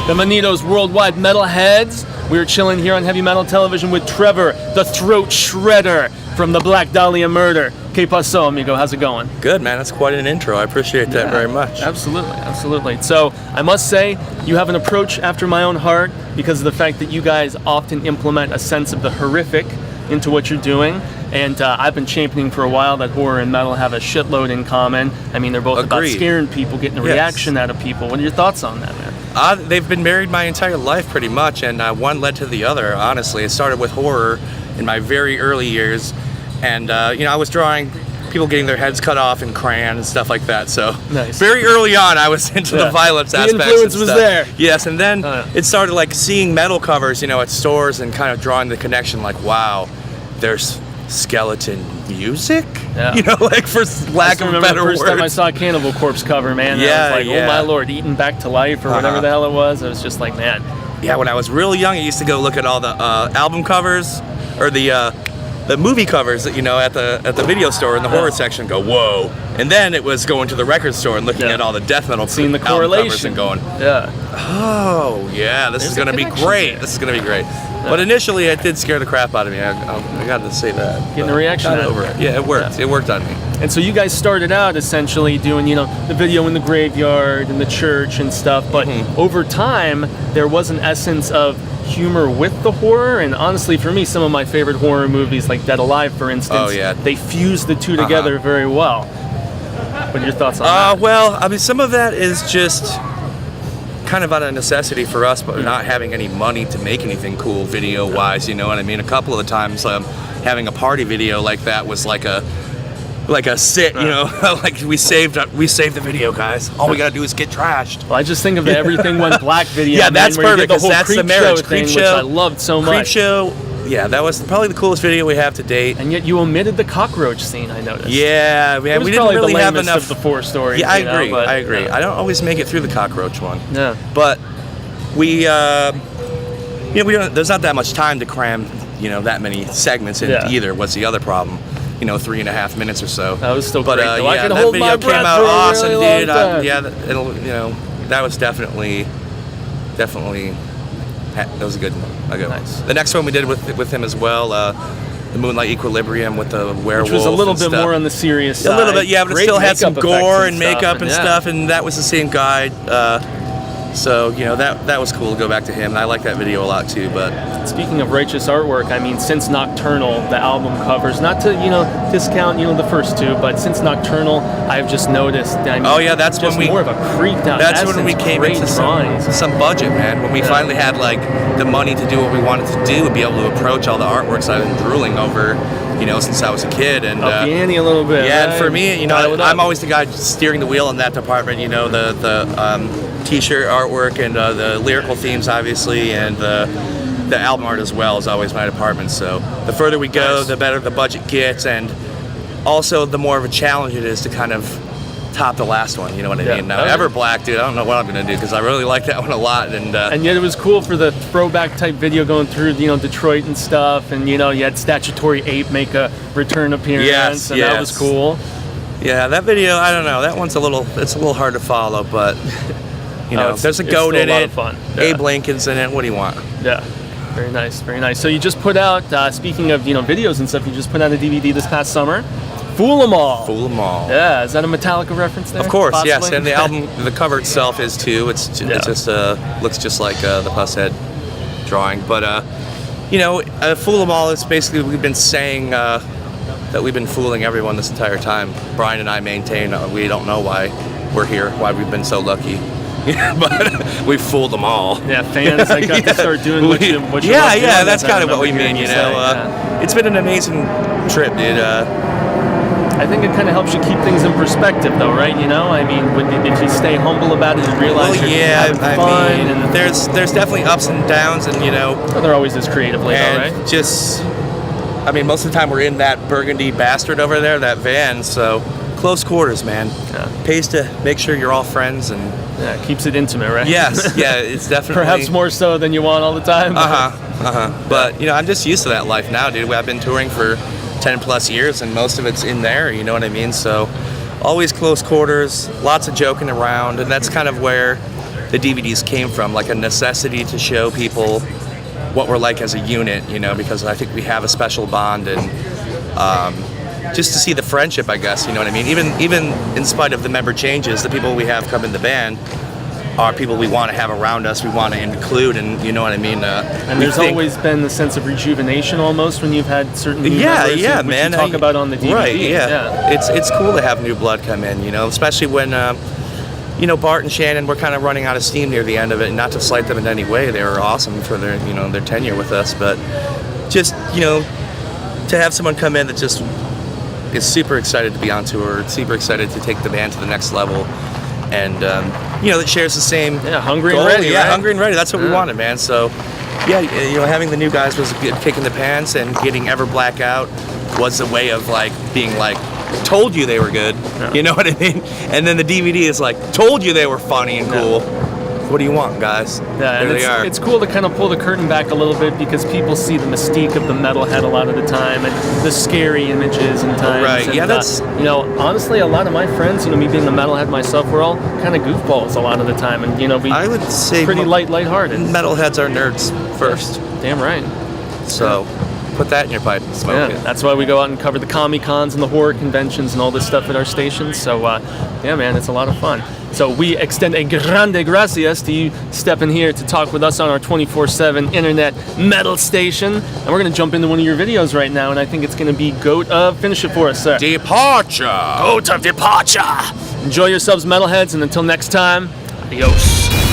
the Manitos Worldwide Metalheads. We're chilling here on Heavy Metal Television with Trevor, the Throat Shredder from the Black Dahlia Murder. Que paso, amigo? How's it going? Good, man. That's quite an intro. I appreciate that very much. Absolutely, absolutely. So I must say, you have an approach after my own heart because of the fact that you guys often implement a sense of the horrific into what you're doing. And I've been championing for a while that horror and metal have a shitload in common. I mean, they're both about scaring people, getting a reaction out of people. What are your thoughts on that, man? They've been married my entire life pretty much, and one led to the other, honestly. It started with horror in my very early years, and I was drawing people getting their heads cut off in crayon and stuff like that, so very early on I was into the violence aspects. The influence was there. Yes, and then it started like seeing metal covers, at stores and kind of drawing the connection like, wow, there's skeleton music? Like for lack of a better word. The first time I saw Cannibal Corpse cover, man, I was like, oh my lord, Eaten Back to Life or whatever the hell it was. I was just like, man. Yeah, when I was real young, I used to go look at all the album covers or the movie covers that at the video store in the horror section. Go, whoa! And then it was going to the record store and looking at all the death metal seeing the correlation and going, oh yeah, this is gonna be great. This is gonna be great. But initially, it did scare the crap out of me. I got to say that. Getting a reaction out over it. Yeah, it worked. It worked on me. And so you guys started out essentially doing, the video in the graveyard and the church and stuff. But over time, there was an essence of humor with the horror. And honestly, for me, some of my favorite horror movies, like Dead Alive, for instance, they fuse the two together very well. What are your thoughts on that? Well, I mean, some of that is just kind of out of necessity for us, but not having any money to make anything cool video-wise, you know what I mean? A couple of the times having a party video like that was like a sit, like we saved the video, guys. All we gotta do is get trashed. Well, I just think of the Everything Went Black video. Yeah, that's perfect, because that's the marriage thing, which I loved so much. Creepshow, yeah, that was probably the coolest video we have to date. And yet you omitted the cockroach scene, I noticed. Yeah, man, we didn't really have enough of the 4 stories. Yeah, I agree. I don't always make it through the cockroach one. Yeah. But we, we don't. There's not that much time to cram, that many segments in either. Was the other problem? 3.5 minutes or so. That was still great. Though. I can that hold video my breath came out awesome, really dude. That was definitely. That was a good one. Nice. The next one we did with him as well, the Moonlight Equilibrium with the werewolf. Which was a little bit more on the serious side. A little bit, yeah, but it still had some gore and makeup and stuff, and that was the same guy. So, that was cool to go back to him. And I like that video a lot too. But speaking of righteous artwork, I mean, since Nocturnal, the album covers, not to, discount, the first two, but since Nocturnal, I've just noticed, that's just when we more of a creeped out. That's when we came into some budget, man. When we finally had the money to do what we wanted to do and be able to approach all the artworks I've been drooling over, since I was a kid. And up the ante a little bit. Yeah, right? And for me, I'm always the guy steering the wheel in that department. The T-shirt artwork and the lyrical themes, obviously, and the album art as well is always my department. So the further we go, the better the budget gets, and also the more of a challenge it is to kind of top the last one. You know what I mean? Now, Everblack, dude, I don't know what I'm gonna do because I really like that one a lot. And yet it was cool for the throwback type video going through, Detroit and stuff, and you had Statutory Ape make a return appearance, and that was cool. Yeah, that video, I don't know. That one's a little hard to follow, but. There's a goat in it. Fun. Abe Lincoln's in it. What do you want? Yeah, very nice, very nice. So you just put out, speaking of videos and stuff, you just put out a DVD this past summer. Fool 'em all. Fool 'em all. Yeah, is that a Metallica reference there? Of course, possibly? Yes. And the album, the cover itself is too. It's just looks just like the Pushead drawing. But Fool 'em all is basically we've been saying that we've been fooling everyone this entire time. Brian and I maintain we don't know why we're here, why we've been so lucky. But we fooled them all. Yeah, fans got to start doing what you that's kind of what we mean, It's been an amazing trip, dude. I think it kind of helps you keep things in perspective, though, right? I mean, if you stay humble about it and realize you're having fun. And there's definitely ups and downs, and there always is creatively, though, right? Just, most of the time we're in that burgundy bastard over there, that van, so close quarters, man. Yeah. Pays to make sure you're all friends and. Yeah, it keeps it intimate, right? Yes, yeah, it's definitely. Perhaps more so than you want all the time. But I'm just used to that life now, dude. I've been touring for 10 plus years, and most of it's in there. You know what I mean? So, always close quarters, lots of joking around, and that's kind of where the DVDs came from, like a necessity to show people what we're like as a unit, you know, because I think we have a special bond, and just to see the friendship, I guess, you know what I mean? Even in spite of the member changes, the people we have come in the band are people we want to have around us, we want to include, and you know what I mean? And there's always been the sense of rejuvenation almost when you've had certain new members, yeah, which man. you talk about on the DVD. Right, yeah. It's cool to have new blood come in, you know, especially when, you know, Bart and Shannon were kind of running out of steam near the end of it, and not to slight them in any way, they were awesome for their, you know, their tenure with us, but just, you know, to have someone come in that just is super excited to be on tour, super excited to take the band to the next level, and you know, that shares the same hungry goal. and ready. Yeah, right? hungry and ready. That's what we wanted, man. So yeah, you know, having the new guys was a good kick in the pants, and getting Ever Black Out was a way of like being like, told you they were good. You know what I mean? And then the DVD is like, told you they were funny and cool. What do you want, guys? Yeah, there they are. It's cool to kind of pull the curtain back a little bit, because people see the mystique of the metalhead a lot of the time, and the scary images and times. Right. And, Yeah, that's you know, honestly, a lot of my friends, you know, me being a metalhead myself, we're all kind of goofballs a lot of the time, and you know, I would say pretty lighthearted. Metalheads are nerds first. Damn right. So put that in your pipe and smoke it. That's why we go out and cover the Comic-Cons and the horror conventions and all this stuff at our stations. So, yeah, man, it's a lot of fun. So we extend a grande gracias to you stepping here to talk with us on our 24/7 internet metal station. And we're going to jump into one of your videos right now, and I think it's going to be Goat. Finish it for us, sir. Departure. Goat of Departure. Enjoy yourselves, metalheads, and until next time, adios.